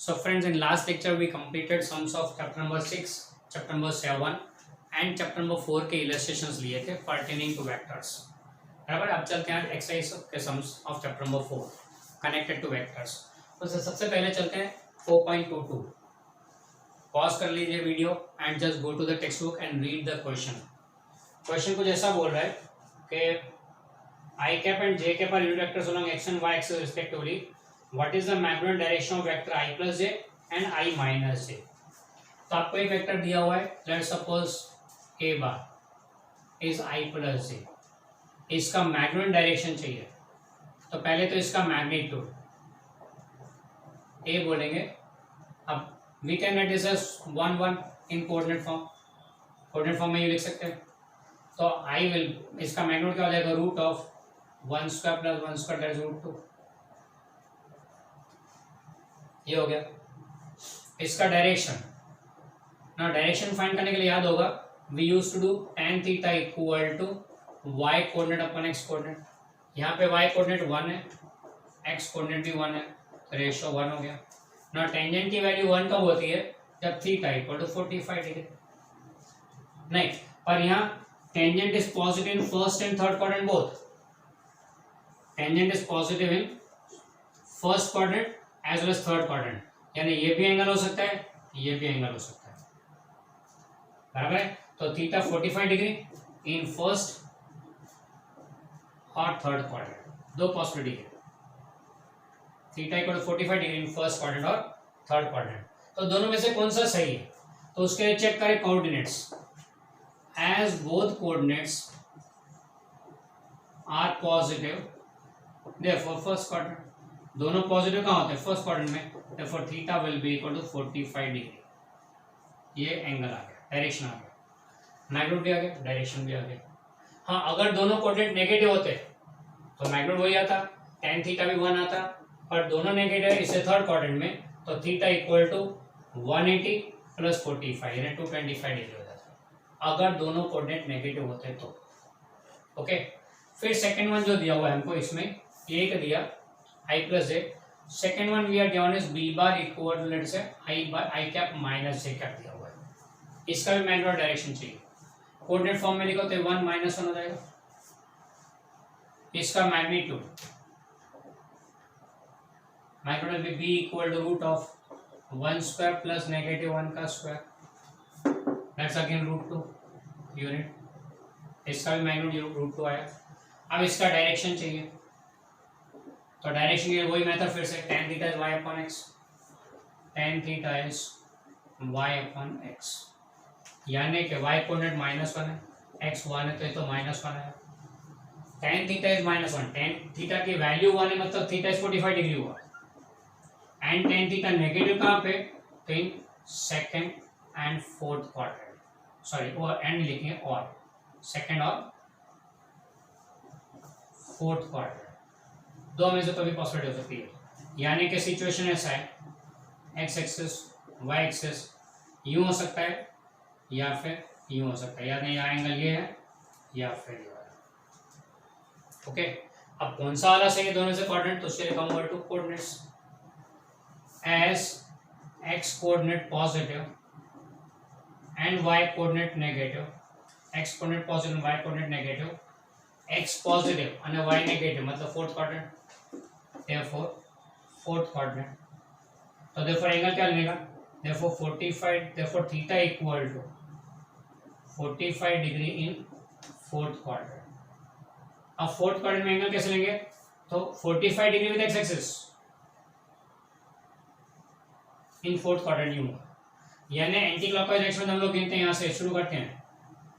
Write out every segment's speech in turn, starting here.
So friends, in last lecture we completed sums of chapter number 6, chapter number 7 and chapter number 4 के illustrations लिए थे pertaining to vectors. बराबर. अब चलते हैं एक्सरसाइज के sums of chapter number 4 connected to vectors. तो सबसे पहले चलते हैं 4.22. पॉज कर लीजिए video and just go to the textbook and read the question. Question कुछ ऐसा बोल रहा है कि I cap and J cap are unit vectors along X and Y axis respectively. What is the magnetic direction of vector I plus J and I minus J. तो आपको एक vector दिया हुआ है, let's suppose A bar is I plus J. इसका magnetic direction चाहिए. तो पहले तो इसका मैग्नीट्यूड ए बोलेंगे. अब we can write this as 1 1 in coordinate form. Coordinate form में ये लिख सकते हैं. तो आई विल, इसका मैग्नीट्यूड क्या हो जाएगा, root of 1 square plus 1 square that is root 2. ये हो गया. इसका डायरेक्शन, ना डायरेक्शन फाइंड करने के लिए याद होगा we use to do tan theta equal to y coordinate upon x coordinate. यहाँ पे y कोऑर्डिनेट 1 है, x कोऑर्डिनेट भी 1 है, तो रेशियो 1 हो गया. ना टेंजेंट की वैल्यू 1 कब होती है, जब थीटा इक्वल टू 45 डिग्री. नहीं, पर यहाँ tangent is positive in first and third quadrant both. Tangent is positive in first quadrant as well as third quadrant. यानी ये भी एंगल हो सकता है, ये भी एंगल हो सकता है. बराबर है. तो थीटा 45 डिग्री इन फर्स्ट और थर्ड क्वाड्रेंट, दो पॉसिबिलिटी है. Theta equal to 45 degree in first quadrant और थर्ड क्वाड्रेंट. तो दोनों में से कौन सा सही है, तो उसके लिए चेक करें coordinates. As both coordinates are positive therefore first quadrant. दोनों पॉजिटिव कहाँ होते हैं, फर्स्ट क्वाड्रेंट में. Therefore theta will be equal to 45 degree. ये एंगल आ गया, डायरेक्शन आ गया, मैग्नीट्यूड भी आ गया, डायरेक्शन भी आ गया. हाँ, अगर दोनों कोऑर्डिनेट नेगेटिव होते तो मैग्नीट्यूड वही आता, tan थीटा भी 1 आता. पर दोनों नेगेटिव है इससे थर्ड क्वाड्रेंट में, तो थीटा इक्वल टू 180 प्लस 45 यानी 225 डिग्री हो जाता है अगर दोनों कोऑर्डिनेट नेगेटिव होते तो. ओके. फिर सेकंड वन जो दिया हुआ है हमको, इसमें ये का दिया I plus J. Second one we are given is B bar equal to let's say I cap minus J cap दिया हुआ है. इसका भी मैग्नेटिक डायरेक्शन चाहिए. कोऑर्डिनेट फॉर्म में लिखो तो 1 -1 हो जाएगा. इसका मैग्नीट्यूड मैग्नीट्यूड भी B equal to root of 1 square plus -1 का square, that's again root 2 unit. इसका भी मैग्नीट्यूड रूट 2 आया. अब इसका डायरेक्शन चाहिए, तो डायरेक्शन के वही मेथड फिर से tan theta is y upon x. tan theta is y upon x. यानी कि y कोऑर्डिनेट -1 है, x 1 है, तो ये तो -1 है. tan theta is -1. tan theta की वैल्यू 1 है, मतलब थीटा इज 45 डिग्री हुआ. एंड tan थीटा नेगेटिव कहाँ पे, तो in second and fourth quadrant. Sorry, और एंड लिखेंगे, और सेकंड और फोर्थ क्वाड्रेंट, दो में से तो भी पॉसिबिलिटी हो सकती है. यानी कि सिचुएशन ऐसा है, एक्स एक्सिस वाई एक्सिस यूं हो सकता है या फिर यूं हो सकता है. यानी यहाँ एंगल ये है या फिर ये वाला. ओके. अब कौन सा वाला सही है दोनों से क्वाड्रेंट, तो उसके लिए कहूँगा to coordinates. As x coordinate positive and y coordinate negative. X coordinate positive, y coordinate negative. X positive અને वाई नेगेटिव, मतलब fourth quadrant. therefore fourth quadrant. तो therefore एंगल क्या लेगा, therefore 45, therefore theta equal to 45 degree in fourth quadrant. अब fourth quadrant में angle कैसे लेंगे, तो 45 degree with x axis in fourth quadrant यूं. यानी एंटी क्लॉकवाइज डायरेक्शन में हम लोग गिनते हैं, यहाँ से शुरू करते हैं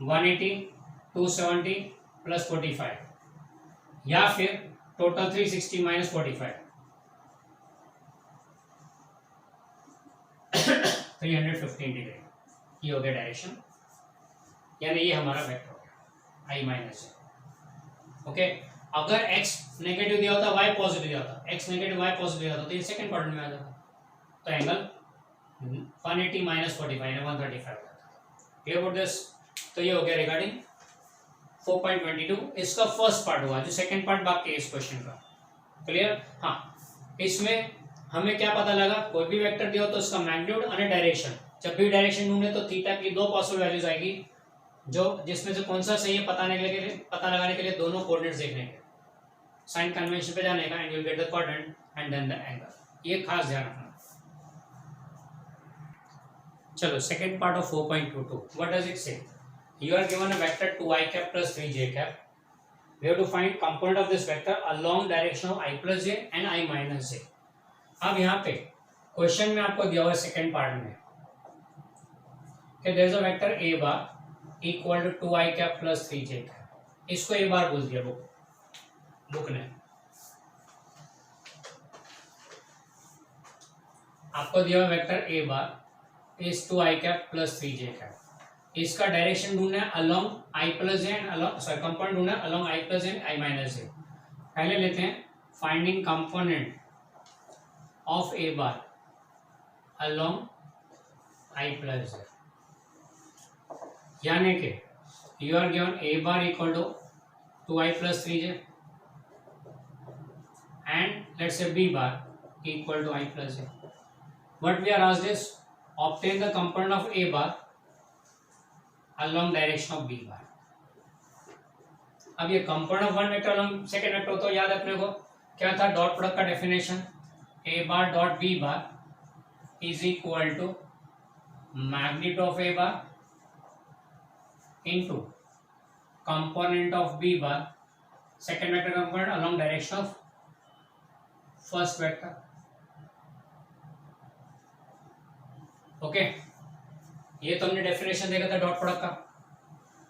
180 270 प्लस 45, या फिर टोटल 360 माइनस 45 315 डिग्री. ये हो गया डायरेक्शन. यानी ये हमारा वेक्टर हो गया आई माइनस जे. ओके. अगर x नेगेटिव दिया होता, y पॉजिटिव दिया होता, x नेगेटिव y पॉजिटिव दिया होता, तो ये सेकंड क्वाड्रेंट में आ जाता. तो एंगल 180 माइनस 45 यानी 135 हो जाता. Clear about this. तो ये हो गया रिगार्डिंग 4.22. इसका फर्स्ट पार्ट हुआ, जो सेकंड पार्ट बाकी है इस क्वेश्चन का. क्लियर. हाँ, इसमें हमें क्या पता लगा, कोई भी वेक्टर दिया हो तो उसका मैग्नीट्यूड और डायरेक्शन, जब भी डायरेक्शन ढूंढे तो थीटा की दो पॉसिबल वैल्यूज आएगी, जो जिसमें से कौन सा सही है पता लगाने के लिए दोनों कोऑर्डिनेट्स देखने के, साइन कन्वेंशन पे जाने का and you will get the coordinate and then the angle, ये खास ध्यान रखना। चलो second part of 4.22, what does it say, you are given a vector 2i cap plus 3j cap, we have to find component of this vector along direction of I plus j and I minus j। अब यहाँ पे question में आपको दिया हुआ है second part में कि there is a vector a bar equal to 2i cap plus 3j cap, इसको a बार बोल दिया बुक ने। आपको दिया हुआ vector a bar is 2i cap plus 3j cap, इसका डायरेक्शन ढूंढना है along i plus J and along component ढूंढना है along i plus and i minus J. पहले लेते हैं finding component of a bar along i plus J, यानी कि you are given a bar equal to 2i plus 3j and let's say b bar equal to i plus j. What we are asked is obtain the component of a bar along direction of b bar. अब ये component of one vector along second vector, तो याद अपने को क्या था dot product का definition, a bar dot b bar is equal to magnitude of a bar into component of b bar, second vector component along direction of first vector. Okay, ये तो हमने डेफिनेशन देखा था डॉट प्रोडक्ट का।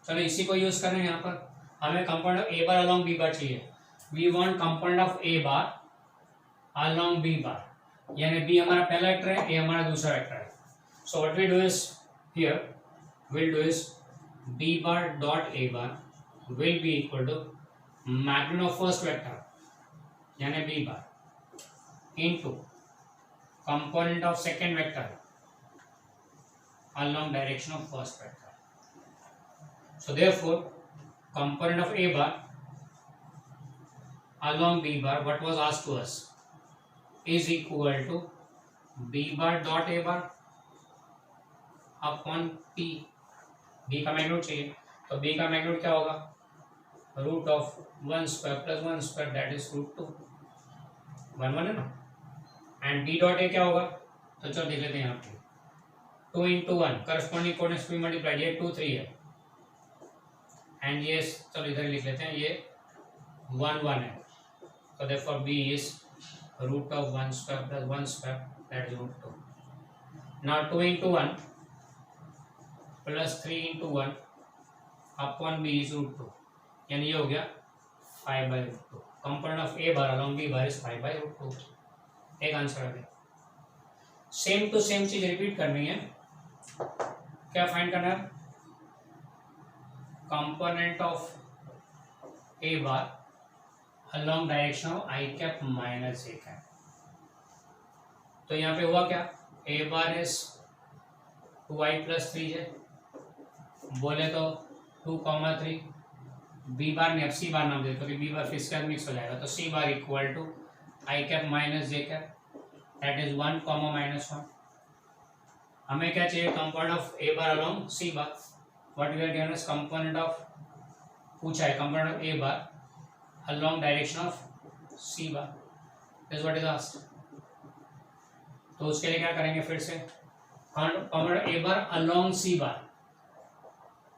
चलो इसी को यूज कर रहे हैं यहाँ पर, हमें component of A bar along B bar चाहिए। We want component of A bar along B bar, यानी बी हमारा पहला वेक्टर है, ए हमारा दूसरा वेक्टर है। So what we do is here will do is B bar dot A bar will be equal to magnitude of first vector यानी B bar into component of second vector along direction of first vector. So therefore component of a bar along b bar, what was asked to us, is equal to b bar dot a bar upon p। b का magnitude चाहिए तो b का magnitude क्या होगा, root of 1 square plus 1 square that is root 2, 1 1 है ना। And b dot a क्या होगा, तो चलो देख लेते हैं यहाँ पे 2 into 1 करस्पॉन्डिंग कोऑर्डिनेट्स भी मल्टीप्लाई, ये 2 3 है एंड ये चलो इधर लिख लेते हैं, ये 1 1 है, तो therefore b is root of 1 square plus 1 square that is root 2। Now 2 into 1 plus 3 into 1 upon b is root 2, यानी ये हो गया 5 by root 2। Component of a bar along b bar is 5 by root 2। एक answer आ गया। Same to same चीज repeat करनी है, क्या फाइंड करना है, component of A bar along direction of I cap minus A cap. तो यहाँ पे हुआ क्या, ए bar is 2i plus 3j, बोले तो 2 3, बी बार ने अब सी बार नाम दे क्योंकि बी बार फिर इसके मिक्स हो जाएगा, तो C bar equal to I cap minus J cap that is 1 -1। हमें क्या चाहिए, component of A bar along C bar, what we are given is component of, पूछा है component of A bar along direction of C bar, this what is asked. तो उसके लिए क्या करेंगे, फिर से कंपोनेंट ए बार अलोंग सी बार,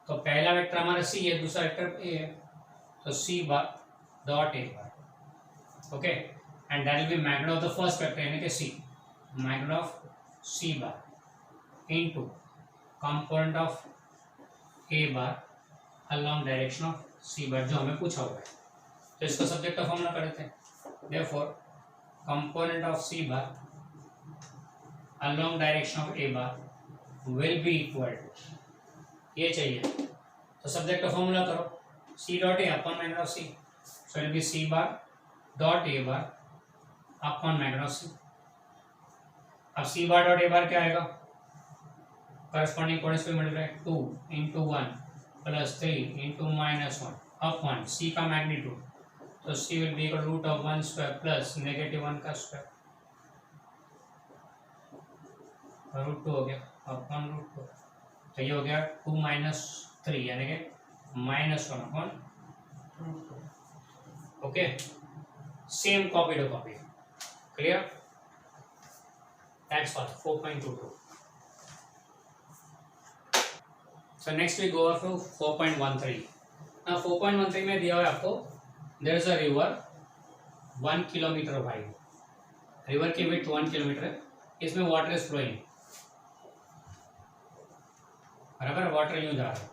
तो पहला वेक्टर हमारा सी है, दूसरा वेक्टर ए है, तो C bar dot A bar, okay, and that will be magnitude of the first vector यानी कि C, magnitude of C bar into component of A bar along direction of C bar, जो हमें पूछा हुआ है। तो इसका सब्जेक्ट का फॉर्मूला करते हैं, therefore component of C bar along direction of A bar will be equal to, ये चाहिए तो सब्जेक्ट का फॉर्मूला करो, C dot A upon magnitude of C, so it will be C bar dot A bar upon magnitude of C. अब C bar dot A bar क्या आएगा, corresponding coordinates पे multiply 2 into 1 plus 3 into -1 upon C का magnitude, तो सी will be equal root of 1 square plus -1 का square root 2 हो गया upon root 2, तो ये हो गया 2 माइनस 3 यानी कि -1 upon root 2। Okay, same copy to copy, clear? That's all 4.22। So next we go to 4.13। ना 4.13 में दिया हुआ है आपको, there is a river 1 kilometre wide, river की विड्थ 1 किलोमीटर है, इसमें वाटर इज फ्लोइंग, बराबर, वाटर यूं जा रहा है,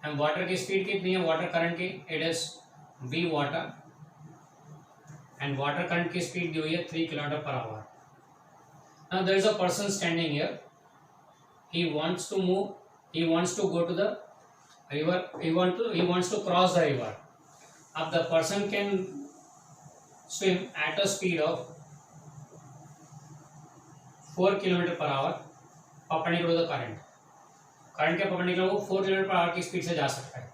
एंड वाटर की स्पीड कितनी है वाटर करंट की, it is v water, and water current की स्पीड दी हुई है 3 kilometre per hour. Now there is a person standing here, he wants to move, he wants to go to the river, he wants to cross the river. अब the person can swim at a speed of 4 kilometre per our perpendicular the current, current के perpendicular वो 4 kilometre per our की speed से जा सकता है।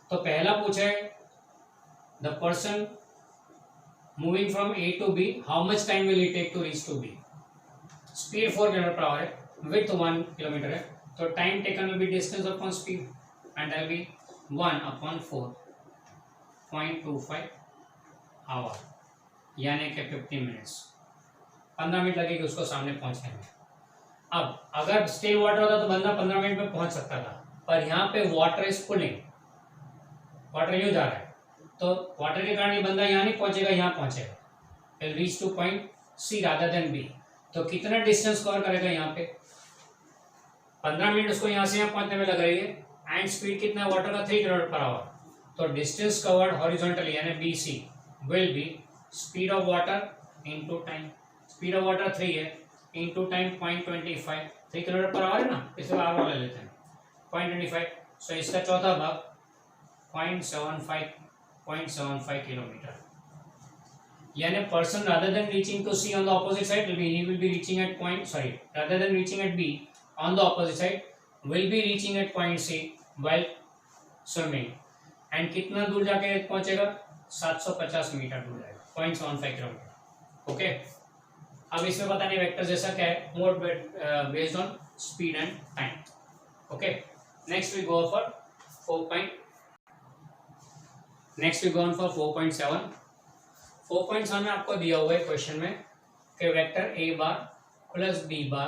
तो पहला पूछा है the person moving from A to B, how much time will he take to reach to B, speed 4 kilometre per hour है, विड्थ 1 किलोमीटर है, तो time taken will be distance upon speed, and that will be 1 upon 4.25 hour, यानी कि 15 minutes, 15 minute लगेगी उसको सामने पहुंचने में। अब अगर स्टिल वाटर होता तो बंदा 15 मिनट में पहुंच सकता था, पर यहाँ पे वाटर इज पुलिंग, वाटर यूं जा रहा है, तो वाटर के कारण ये बंदा यहाँ नहीं पहुंचेगा, यहाँ पहुंचेगा, will reach to point C rather than B. तो कितना डिस्टेंस कवर करेगा यहाँ पे, 15 मिनट उसको यहाँ से यहाँ पहुंचने में लग रही है, एंड स्पीड कितना है वाटर का 3 किलोमीटर पर आवर, तो डिस्टेंस कवर्ड हॉरिजॉन्टली यानी BC will be speed of water into time, speed of water 3 है into time 0.25, 3 kilometre per hour है ना, इसे आवर ले लेते हैं 0.25, सो इसका चौथा भाग 0.75 किलोमीटर, यानी person rather than reaching to C on the opposite side he will be reaching at rather than reaching at B on the opposite side will be reaching at point C while swimming, and कितना दूर जाके पहुंचेगा, 750 metre दूर जाएगा, 0.75 kilometre. Okay, अब इसमें पता नहीं वेक्टर जैसा क्या है, more based on speed and time. Okay, next we go for 4.7। 4.7 में आपको दिया हुआ है क्वेश्चन में कि vector a bar plus b bar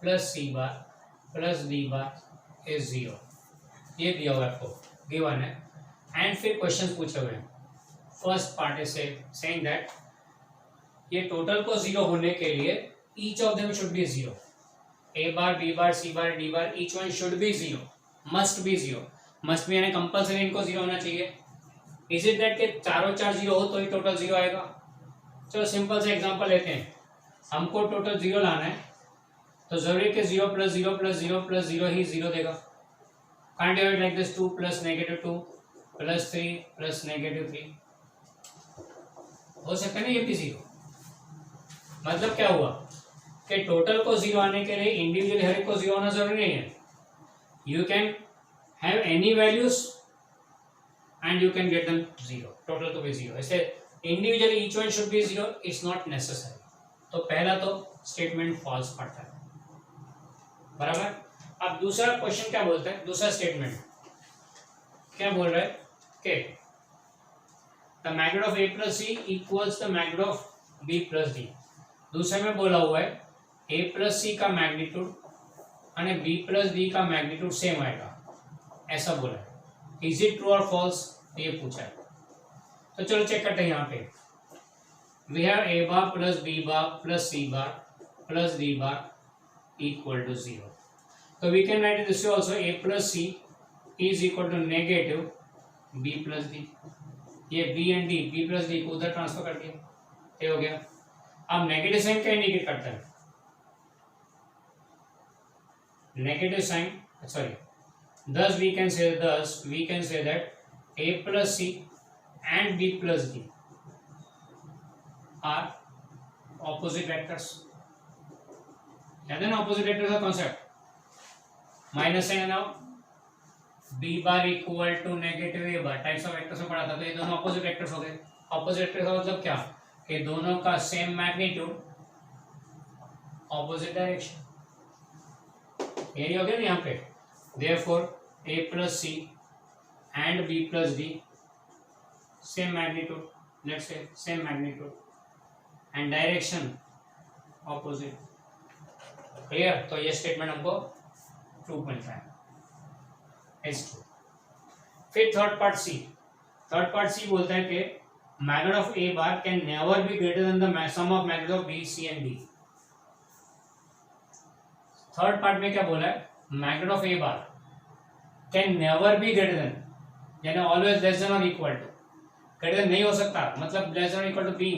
plus c bar plus d bar is 0, ये दिया हुआ है आपको, गिवन है, एंड फिर क्वेश्चन पूछे हुए हैं। First part is saying that ये टोटल को 0 होने के लिए each of them should be 0, a bar b bar c bar d bar each one should be 0, must be 0, must be यानी कंपल्सरी इनको 0 होना चाहिए। इज इट दैट के चारों 0 हो तो ही टोटल 0 आएगा? चलो सिंपल से एग्जांपल लेते हैं, हमको टोटल 0 लाना है, तो जरूरी है कि 0 प्लस 0 प्लस 0 प्लस 0 ही 0 देगा। Can't do it like this, 2 plus -2 plus 3 plus -3 हो सकता है ना, ये भी 0। मतलब क्या हुआ कि टोटल को 0 आने के लिए इंडिविजुअली हर एक को 0 होना जरूरी नहीं है, you can have any values and you can get them 0, total to be 0, ऐसे individually each one should be 0, it's not necessary। तो पहला तो स्टेटमेंट फॉल्स पड़ता है, बराबर। अब दूसरा क्वेश्चन क्या बोलता है, दूसरा स्टेटमेंट क्या बोल रहा है कि the magnitude of a plus c equals the magnitude of b plus d। दूसरे में बोला हुआ है a प्लस c का मैग्नीट्यूड और b प्लस d का मैग्नीट्यूड सेम आएगा, ऐसा बोला है। इज इट ट्रू और फॉल्स, ये पूछा है। तो चलो चेक करते हैं। यहाँ पे we have a bar plus b bar plus c bar plus d bar equal to 0। तो we can write this also, a plus c is equal to negative b plus d। ये b and d, b plus d को उधर transfer कर दिया, ये हो गया। अब नेगेटिव साइन क्या इंडिकेट करता है, negative sign, sorry, thus we can say that a plus c and b plus d are opposite vectors। याद है ना opposite vectors का concept, minus sign now b bar equal to negative a bar, types of vectors में पढ़ा था, तो ये दोनों opposite vectors हो गए। opposite vectors का मतलब क्या कि दोनों का सेम मैग्नीट्यूड ऑपोजिट डायरेक्शन, यही हो गया ना यहाँ पे। Therefore a plus c and b plus d same magnitude, let's say same magnitude and direction opposite. Clear? तो ये स्टेटमेंट हमको प्रूव मिलता है H2। फिर third part c, third part c बोलता है कि magnitude of A bar can never be greater than the sum of magnitude of b c and d. Third part में क्या बोला है, magnitude of A bar can never be greater than, यानी always less than और equal to, greater than नहीं हो सकता, मतलब लेस देन और equal to B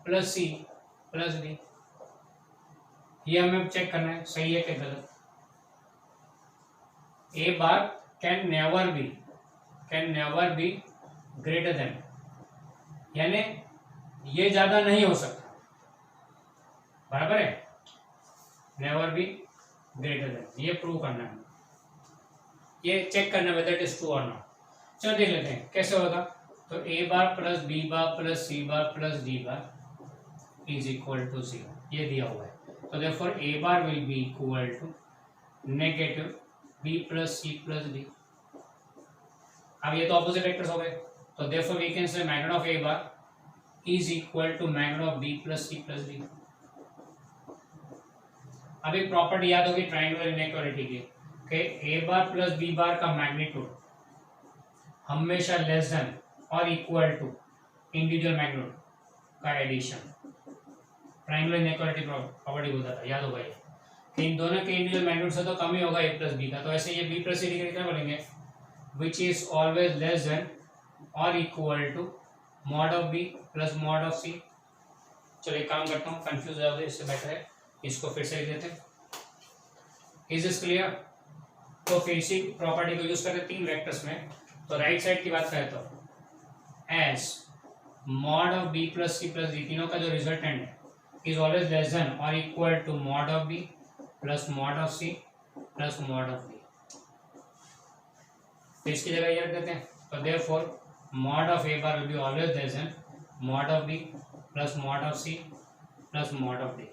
plus C plus D. ये हमें चेक करना है सही है कि गलत। A bar can never be greater than, यानी ये ज्यादा नहीं हो सकता, बराबर है, नेवर बी ग्रेटर देन, ये प्रूव करना है, ये चेक करना है वेदर इट इज ट्रू और नॉट। चलो देख लेते हैं कैसे होगा। तो A bar plus B bar plus C bar plus D bar is equal to 0, ये दिया हुआ है। तो therefore a bar will be equal to negative b plus c plus d। अब ये तो ऑपोजिट वेक्टर्स हो गए, तो therefore we can say magnitude of a bar is equal to magnitude of b plus c plus d। अब एक property याद होगी ट्रायंगुलर इनइक्वालिटी की कि a bar plus b bar का मैग्नीट्यूड हमेशा लेस देन और इक्वल टू इंडिविजुअल मैग्नीट्यूड का एडिशन। ट्रायंगुलर इनइक्वालिटी प्रॉपर्टी बोलता था, याद होगा ये कि इन दोनों के इंडिविजुअल मैग्नीट्यूड से तो कम ही होगा a प्लस बी का, तो ऐसे ये b प्लस सी डी क्या बोलेंगे, which is always less than और equal to mod of b plus mod of c। चलो एक काम करता हूँ, कंफ्यूज हो, इससे बेटर है इसको फिर से लिख देते हैं। Is this clear? तो फिर इसी प्रॉपर्टी को यूज करते तीन वेक्टर्स में। तो राइट साइड की बात करें तो S mod of b plus C plus D, तीनों का जो रिजल्टेंट है is always less than or equal to mod of b plus mod of c plus mod of d। तो इसकी जगह ये रख देते हैं, तो therefore mod of a bar will be always less than mod of b plus mod of c plus mod of d,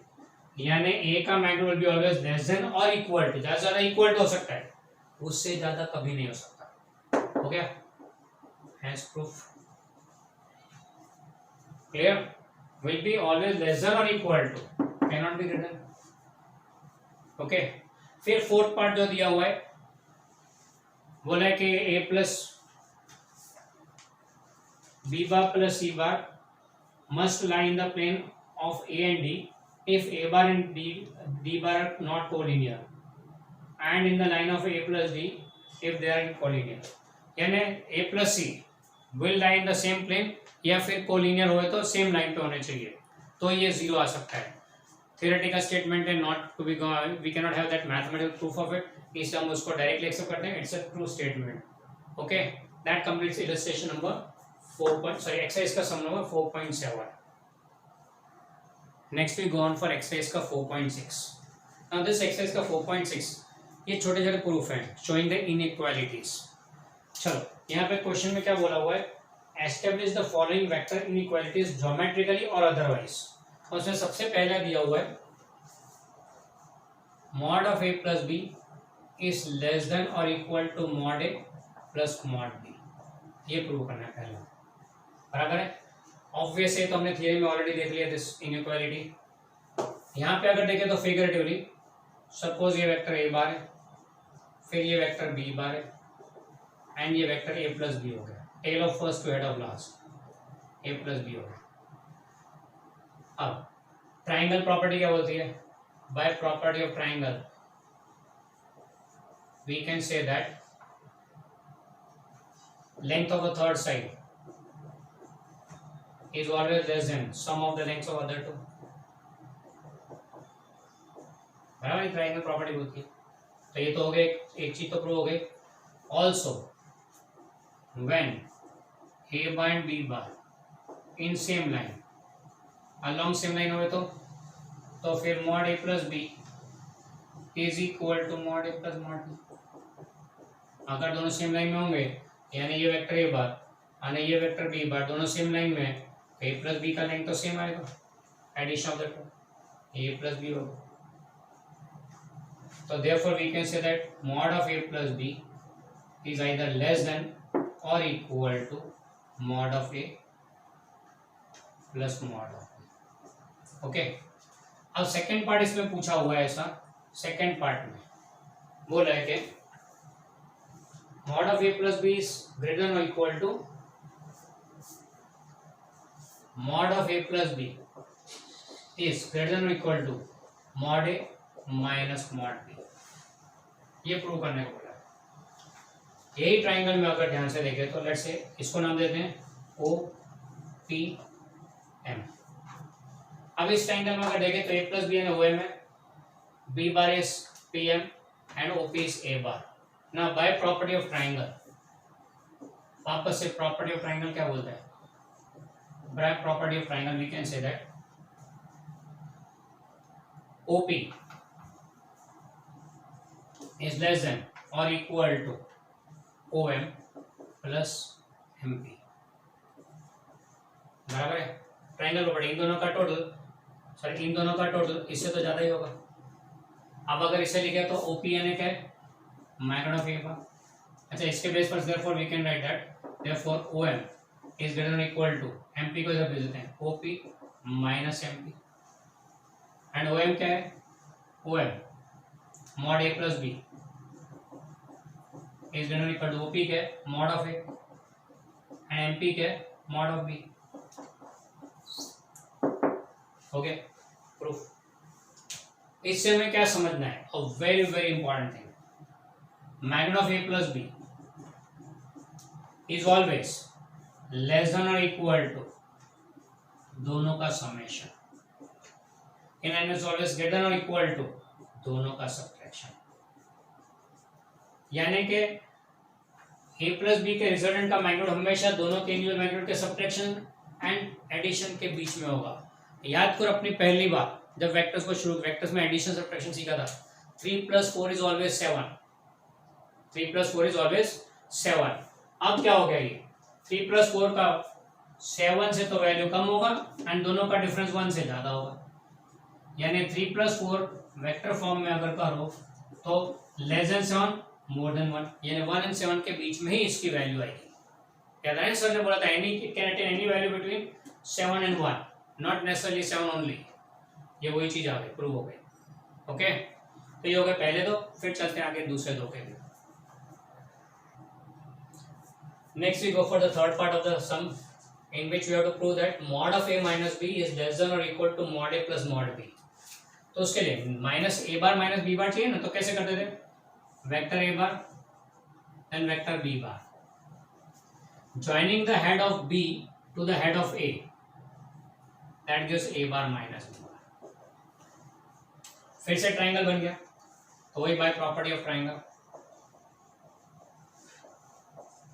यानी a का magnitude will be always less than और equal to, ज्यादा ज्यादा equal to हो सकता है, उससे ज्यादा कभी नहीं हो सकता। हो गया? Hence proof clear? will be always less than or equal to, cannot be greater। Okay, फिर फोर्थ पार्ट जो दिया हुआ है बोला है कि a plus b bar plus c bar must lie in the plane of a and d if a bar and d bar are not collinear and in the line of a plus d if they are collinear, यानी a plus c will lie in the same plane या फिर collinear हुए तो same line पे होने चाहिए, तो ये 0 आ सकता है। थियोरेटिकल स्टेटमेंट है, not to be, we can not have that mathematical proof of it, इसलिए हम उसको डायरेक्टली एक्सेप्ट करते हैं, it's a true statement. Okay, that completes illustration number 4. Exercise का sum number 4.7। Next we go on for exercise का 4.6। Now this exercise का 4.6 ये छोटे छोटे प्रूफ हैं शोइंग द इनइक्वालिटीज। चलो यहाँ पे क्वेश्चन में क्या बोला हुआ है, establish the following vector inequalities geometrically और अदरवाइज। और उसमें सबसे पहला दिया हुआ है mod of a plus B is less than और equal to mod a plus mod b, ये प्रूव करना है पहले, बराबर है। ऑब्वियस है, तो हमने थियरी में ऑलरेडी देख लिया दिस इनइक्वालिटी। यहाँ पे अगर देखें तो फिगरेटिवली सपोज ये वेक्टर a बार है, फिर ये वेक्टर b बार है एंड ये वेक्टर a प्लस बी हो गया, tail of first to head of last, a plus B हो गया। अब ट्राइंगल प्रॉपर्टी क्या बोलती है, by property of triangle we can say that length of a third side is always less than sum of the lengths of other two, बराबर triangle property बोलती है। तो ये तो हो गए, एक चीज तो प्रूव हो गई। Also when a bar and b bar in same line, along same line हो तो फिर mod a plus b is equal to mod a plus mod b। अगर दोनों सेम लाइन में होंगे यानी ये वेक्टर a बार और ये वेक्टर b बार दोनों सेम लाइन में, a प्लस बी का लाइन तो सेम आएगा, addition of the two a plus B होगा। तो therefore we can say that mod of a plus b is either less than or equal to mod of a plus mod of b. Okay, अब second part इसमें पूछा हुआ है ऐसा, second part में बोला है कि mod of a plus b is greater than or equal to mod of a plus b is greater than or equal to mod a minus mod b. ये प्रूव करने को बोला है। यही ट्राइंगल में अगर ध्यान से देखें तो लेट्स से इसको नाम देते हैं ओ पी एम। अब इस ट्राइंगल में अगर देखें तो A plus B N O M है, B bar is P M and O P is A bar. ना बाय प्रॉपर्टी ऑफ ट्राइंगल, वापस से प्रॉपर्टी ऑफ ट्राइंगल क्या बोलते हैं? By property of triangle we can say that OP is less than or equal to OM plus MP। बराबर है, triangle property in दोनों का टोटल, सॉरी इन दोनों का टोटल इससे तो ज्यादा ही होगा। अब अगर इसे लिखे तो OPN क्या है? Magnitude of A bar. अच्छा, इसके बेस पर therefore we can write that therefore OM is greater than equal to MP को इधर भेज देते हैं OP minus MP and OM क्या है? OM mod a plus b is greater than equal to OP क्या है? mod of a and MP क्या है? mod of b। Okay, proof. इससे हमें क्या समझना है? A very very important thing, magnitude of a plus b is always less than और इक्वल टू दोनों का summation and is always greater than or equal to दोनों का सब्ट्रैक्शन। यानी कि a प्लस बी के रिजल्टेंट का मैग्नीट्यूड हमेशा दोनों के इंडिविजुअल मैग्नीट्यूड के सब्ट्रैक्शन एंड एडिशन के बीच में होगा। याद करो अपनी पहली बार जब वेक्टर्स को शुरू, वेक्टर्स में एडिशन सब्ट्रैक्शन सीखा था, 3 + 4 इज ऑलवेज 7, 3 + 4 इज ऑलवेज 7। अब क्या हो गया? ये 3 + 4 का 7 से तो वैल्यू कम होगा एंड दोनों का डिफरेंस 1 से ज्यादा होगा। यानी 3 + 4 वेक्टर फॉर्म में अगर करो तो लेस देन 7 मोर देन 1, यानी 1 एंड 7 के बीच में ही इसकी वैल्यू आएगी। याद है सर ने बोला था any can attain any value between 7 and 1, not necessarily 7 only. ये वही चीज आ गई, प्रूव हो गई। ओके, तो ये हो गए पहले दो, फिर चलते हैं आगे दूसरे दो के लिए। Next we go for the third part of the sum in which we have to prove that mod of a minus b is less than or equal to mod a plus mod b। तो उसके लिए minus A bar minus B bar चाहिए ना, तो कैसे करते थे? Vector A bar and vector B bar, joining the head of B to the head of A, that gives A bar minus B bar. फिर से ट्राइंगल बन गया, तो वही by property of triangle,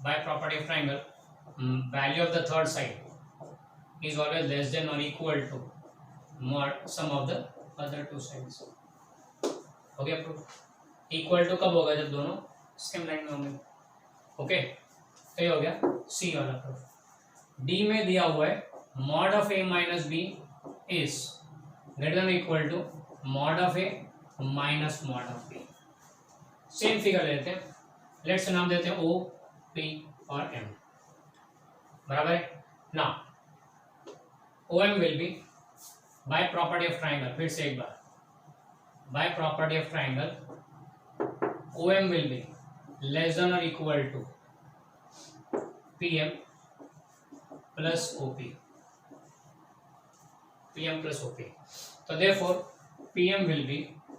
by property of triangle value of the third side is always less than or equal to mod sum of the other two sides। हो गया proof. Equal to कब होगा? जब दोनों सेम लाइन में होंगे। Okay, तो ये हो गया सी वाला प्रूफ। डी में दिया हुआ है mod of a minus b is greater than or equal to mod of a minus mod of b। Same figure लेते हैं, लेट्स नाम देते हैं ओ पी और एम, बराबर है ना। OM will be by property of triangle, फिर से एक बार by property of triangle OM will be less than और equal to PM plus OP, PM plus OP। तो therefore PM will be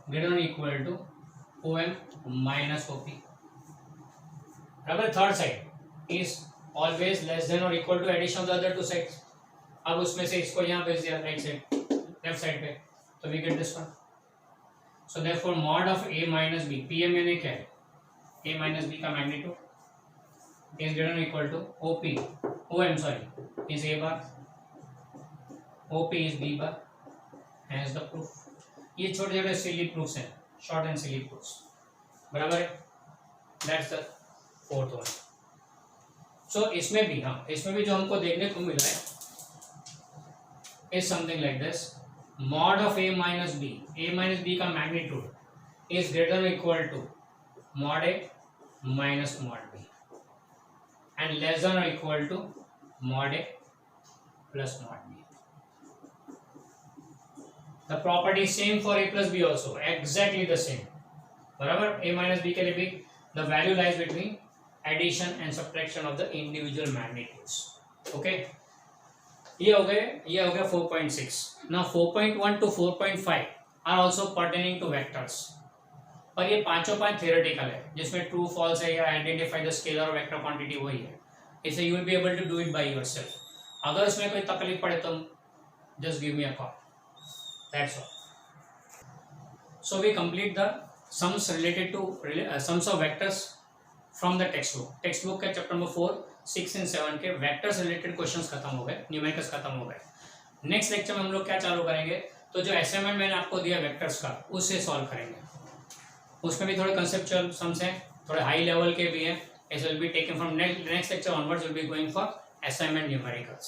greater than equal to OM minus OP। बराबर, third side is always less than और equal to addition of the other two sides. अब उसमें से इसको यहाँ भेज दिया राइट साइड, लेफ्ट साइड पे, तो we get this one. So therefore mod of a minus b, pm यानी क्या है? a माइनस b का magnitude is greater equal to OM sorry is a bar, OP is b bar, has the proof. ये छोटे छोटे silly proofs हैं, short and silly proofs, बराबर है। That's the fourth one. So इसमें भी, हाँ इसमें भी जो हमको देखने को मिला है is something like this, mod of a minus B, a minus B का magnitude is greater than equal to mod a minus mod b and less than or equal to mod a plus mod b. The property is same for a plus b also, exactly the same. बराबर a minus b के लिए भी the value lies between addition and subtraction of the individual magnitudes. Okay, ये हो गया 4.6. Now 4.1 to 4.5 are also pertaining to vectors. पर ये पांचों पांच थियोरेटिकल है, जिसमें ट्रू फॉल्स है या आइडेंटिफाई द स्केलर और वेक्टर क्वांटिटी वही है. इसे you will be able to do it by yourself. अगर उसमें कोई तकलीफ पड़े तो just give me a call. That's all. So we complete the sums related to sums of vectors from the textbook. Textbook के chapter number 4, 6 and 7 के vectors related questions खत्म हो गए, न्यूमेरिकल्स खत्म हो गए. नेक्स्ट लेक्चर में हम लोग क्या चालू करेंगे, तो जो असाइनमेंट मैंने आपको दिया वेक्टर्स का, उससे सॉल्व करेंगे. उसमें भी थोड़े कंसेप्चुअल सम्स हैं, थोड़े हाई लेवल के भी हैं. It will be taken from next lecture onwards will be going for assignment numericals.